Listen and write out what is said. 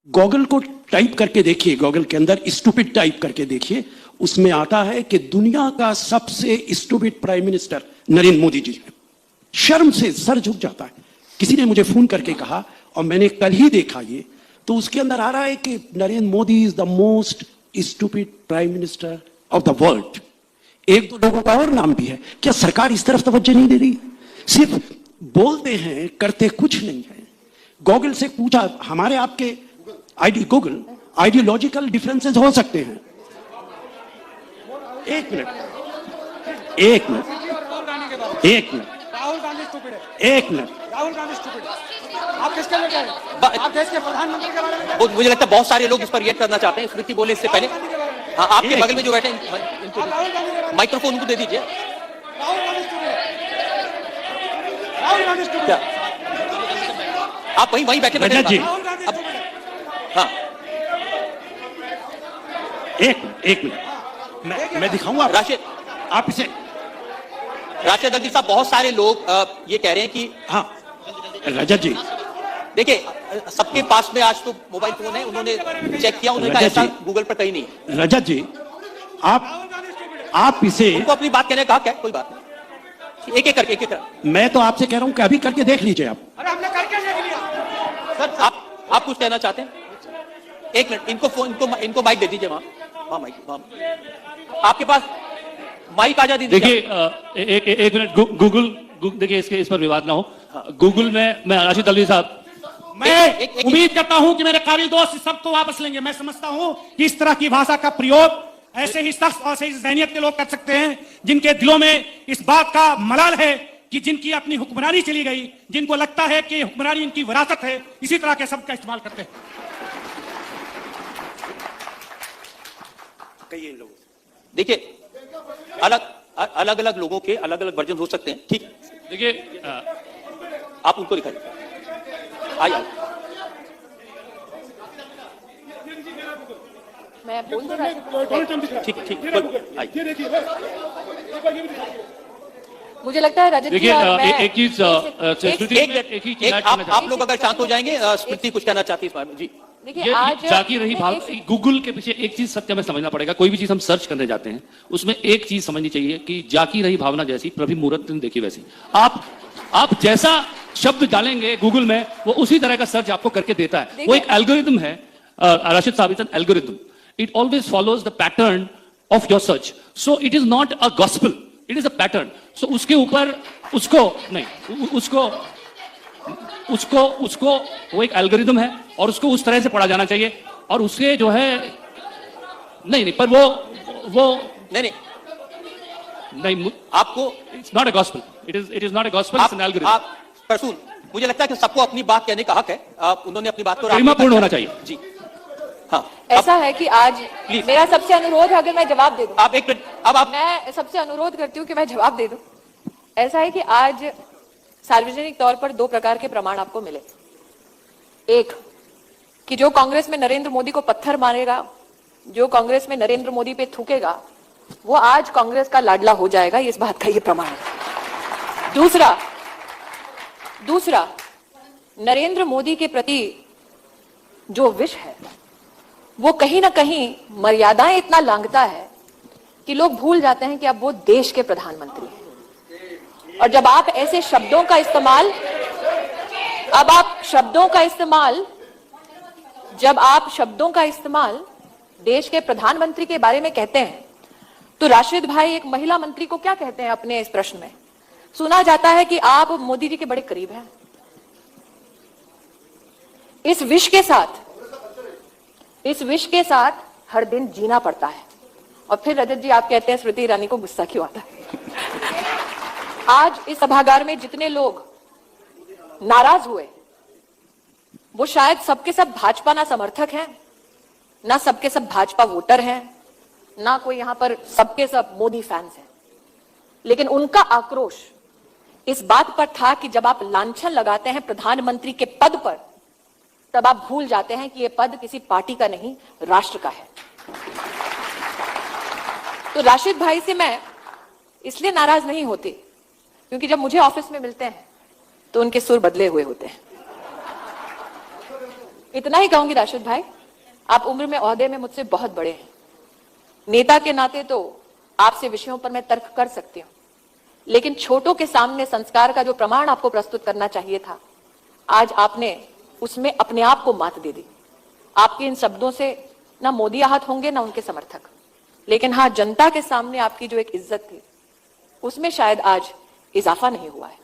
Google को type करके देखिए, गूगल के अंदर स्टूपिड टाइप करके देखिए, उसमें आता है कि दुनिया का सबसे stupid prime minister Narendra Modi ji है। शर्म से सर झुक जाता है। किसी ने मुझे फोन करके कहा और मैंने कल ही देखा ये, तो उसके अंदर आ रहा है कि Narendra Modi is the most stupid prime minister of the world. एक दो लोगों का और नाम भी है। क्या सरकार इस तरफ तवज्जो नहीं दे रही? सिर्फ बोलते हैं, करते कुछ नहीं है। गूगल से पूछा, हमारे आपके गूगल आइडियोलॉजिकल डिफरेंसेस हो सकते हैं। एक मिनट एक मिनट राहुल गांधी स्टूपिड है। एक मिनट राहुल गांधी स्टूपिड है। आप किसके लिए कह रहे हैं? आप देश के प्रधानमंत्री के बारे में मुझे लगता है बहुत सारे लोग इस पर रिएक्ट करना चाहते हैं। स्मृति बोले इससे पहले। हाँ, आपके बगल में जो बैठे हैं माइक्रोफोन उनको दे दीजिए। राहुल गांधी स्टूपिड है। राहुल गांधी स्टूपिड है। आप वहीं बैठे रजत जी, राहुल गांधी स्टूपिड है। हाँ, एक मिनट मैं दिखाऊंगा राशिद आप इसे। अग्रवाल साहब, बहुत सारे लोग ये कह रहे हैं कि हाँ रजत जी, देखिए, सबके पास में आज तो मोबाइल फोन है। उन्होंने चेक किया, उन्होंने कहा रजत ऐसा जी, गूगल पर कहीं नहीं है। रजत जी, आप इसे, उनको अपनी बात कहने का हक है, कोई बात नहीं। एक एक करके मैं तो आपसे कह रहा हूं कि अभी करके देख लीजिए आप। अरे हमने करके देख लिया। सर, आप कुछ कहना चाहते हैं? एक मिनट, इनको माइक दे दीजिए। वहां माइक आपके पास माइक आ जाती। देखिए, एक मिनट। गूगल देखिए, इस पर विवाद ना हो। गूगल में मैं राशिद अल्वी साहब, मैं उम्मीद करता हूं कि मेरे काबिल दोस्त इस सबको वापस लेंगे। मैं समझता हूं कि इस तरह की भाषा का प्रयोग ऐसे ही शख्स और ऐसे ही ज़हनियत के लोग कर सकते हैं जिनके दिलों में इस बात का मलाल है कि जिनकी अपनी हुक्मरानी चली गई, जिनको लगता है कि हुक्मरानी इनकी विरासत है, इसी तरह के शब्द का इस्तेमाल करते हैं। कहिए इन लोगों से। देखिए, अलग अलग लोगों के अलग अलग वर्जन हो सकते हैं, ठीक। देखिए, आप उनको दिखाइए। आइए। मैं बोल दूं राशिद? ठीक आइए। मुझे लगता है रजत जी देखिए, और मैं एक चीज एक ही चीज आप लोग अगर शांत हो जाएंगे, स्मृति कुछ कहना चाहती है इस बारे में। जी, देखिए, आज जाकी रही भाव। गूगल के पीछे एक चीज सत्य में समझना पड़ेगा। कोई भी चीज हम सर्च करने जाते हैं, उसमें एक चीज समझनी चाहिए कि जाकी रही भावना जैसी प्रभु मुहूर्त ने देखी वैसी। आप जैसा शब्द डालेंगे गूगल में, वो उसी तरह का सर्च आपको करके देता है। वो एक एल्गोरिथम है, राशिद साहब, it's an algorithm. It always follows the pattern of your search. So it is not a gospel, it is a pattern. So उसके ऊपर उसको वो एक एल्गोरिथम है और उसको उस तरह से पढ़ा जाना चाहिए। और उसके जो है नहीं, पर वो नहीं, आपको it's not a gospel, it is not a gospel, it's an algorithm. Prasoon, मुझे लगता है कि सबको अपनी बात कहने का हक है। उन्होंने अपनी बात को गरिमापूर्ण होना चाहिए। जी हाँ, ऐसा है कि आज मेरा सबसे अनुरोध है, अगर मैं जवाब दे दूं। आप एक मिनट, अब आप मैं सबसे अनुरोध करती हूँ कि मैं जवाब दे दूं। ऐसा है कि आज सार्वजनिक तौर पर दो प्रकार के प्रमाण आपको मिले। एक, कि जो कांग्रेस में नरेंद्र मोदी को पत्थर मारेगा, जो कांग्रेस में नरेंद्र मोदी पे थूकेगा, वो आज कांग्रेस का लाडला हो जाएगा। इस बात का ये प्रमाण है। दूसरा, नरेंद्र मोदी के प्रति जो विष है, वो कहीं ना कहीं मर्यादाएं इतना लांघता है कि लोग भूल जाते हैं कि अब वो देश के प्रधानमंत्री हैं। और जब आप ऐसे शब्दों का इस्तेमाल देश के प्रधानमंत्री के बारे में कहते हैं, तो राशिद भाई एक महिला मंत्री को क्या कहते हैं अपने इस प्रश्न में? सुना जाता है कि आप मोदी जी के बड़े करीब हैं। इस विष के साथ हर दिन जीना पड़ता है। और फिर रजत जी, आप कहते हैं स्मृति ईरानी को गुस्सा क्यों आता है? आज इस सभागार में जितने लोग नाराज हुए, वो शायद सबके सब भाजपा ना समर्थक हैं, ना सबके सब भाजपा वोटर हैं, ना कोई यहां पर सबके सब मोदी फैंस हैं। लेकिन उनका आक्रोश इस बात पर था कि जब आप लांछन लगाते हैं प्रधानमंत्री के पद पर, तब आप भूल जाते हैं कि यह पद किसी पार्टी का नहीं, राष्ट्र का है। तो राशिद भाई से मैं इसलिए नाराज नहीं होती क्योंकि जब मुझे ऑफिस में मिलते हैं तो उनके सुर बदले हुए होते हैं। इतना ही कहूंगी राशिद भाई, आप उम्र में ओहदे में मुझसे बहुत बड़े हैं। नेता के नाते तो आपसे विषयों पर मैं तर्क कर सकती हूं, लेकिन छोटों के सामने संस्कार का जो प्रमाण आपको प्रस्तुत करना चाहिए था, आज आपने उसमें अपने आप को मात दे दी। आपके इन शब्दों से ना मोदी आहत होंगे ना उनके समर्थक, लेकिन हाँ, जनता के सामने आपकी जो एक इज्जत थी उसमें शायद आज इजाफा नहीं हुआ है।